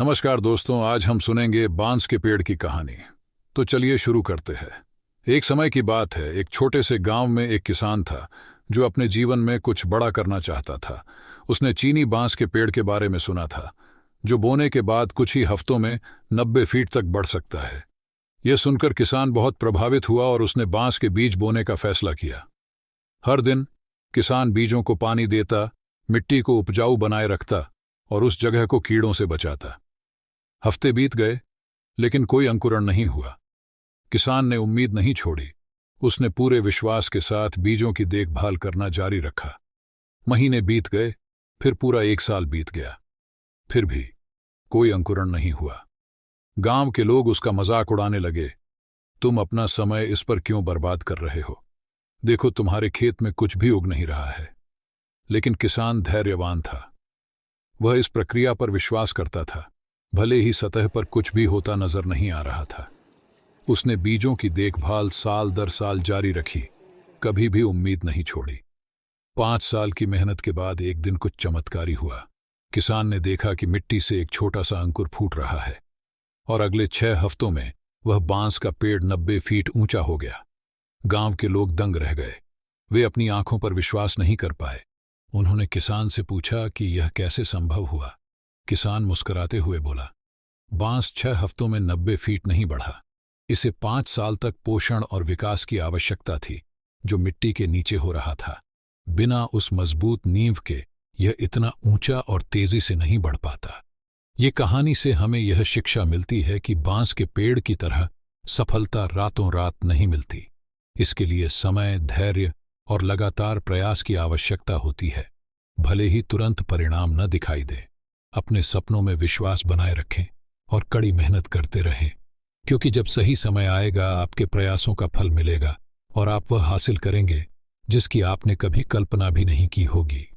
नमस्कार दोस्तों, आज हम सुनेंगे बांस के पेड़ की कहानी। तो चलिए शुरू करते हैं। एक समय की बात है, एक छोटे से गांव में एक किसान था जो अपने जीवन में कुछ बड़ा करना चाहता था। उसने चीनी बांस के पेड़ के बारे में सुना था, जो बोने के बाद कुछ ही हफ्तों में 90 फीट तक बढ़ सकता है। यह सुनकर किसान बहुत प्रभावित हुआ और उसने बांस के बीज बोने का फैसला किया। हर दिन किसान बीजों को पानी देता, मिट्टी को उपजाऊ बनाए रखता और उस जगह को कीड़ों से बचाता। हफ्ते बीत गए, लेकिन कोई अंकुरण नहीं हुआ। किसान ने उम्मीद नहीं छोड़ी। उसने पूरे विश्वास के साथ बीजों की देखभाल करना जारी रखा। महीने बीत गए, फिर पूरा 1 साल बीत गया। फिर भी कोई अंकुरण नहीं हुआ। गांव के लोग उसका मजाक उड़ाने लगे। तुम अपना समय इस पर क्यों बर्बाद कर रहे हो? देखो, तुम्हारे खेत में कुछ भी उग नहीं रहा है। लेकिन किसान धैर्यवान था। वह इस प्रक्रिया पर विश्वास करता था, भले ही सतह पर कुछ भी होता नजर नहीं आ रहा था। उसने बीजों की देखभाल साल दर साल जारी रखी, कभी भी उम्मीद नहीं छोड़ी। 5 साल की मेहनत के बाद एक दिन कुछ चमत्कारी हुआ। किसान ने देखा कि मिट्टी से एक छोटा सा अंकुर फूट रहा है और अगले 6 हफ्तों में वह बांस का पेड़ 90 फीट ऊंचा हो गया। गांव के लोग दंग रह गए। वे अपनी आंखों पर विश्वास नहीं कर पाए। उन्होंने किसान से पूछा कि यह कैसे संभव हुआ। किसान मुस्कुराते हुए बोला, बांस 6 हफ्तों में 90 फीट नहीं बढ़ा। इसे 5 साल तक पोषण और विकास की आवश्यकता थी, जो मिट्टी के नीचे हो रहा था। बिना उस मजबूत नींव के यह इतना ऊंचा और तेजी से नहीं बढ़ पाता। ये कहानी से हमें यह शिक्षा मिलती है कि बांस के पेड़ की तरह सफलता रातों रात नहीं मिलती। इसके लिए समय, धैर्य और लगातार प्रयास की आवश्यकता होती है। भले ही तुरंत परिणाम न दिखाई दे, अपने सपनों में विश्वास बनाए रखें और कड़ी मेहनत करते रहें, क्योंकि जब सही समय आएगा आपके प्रयासों का फल मिलेगा और आप वह हासिल करेंगे जिसकी आपने कभी कल्पना भी नहीं की होगी।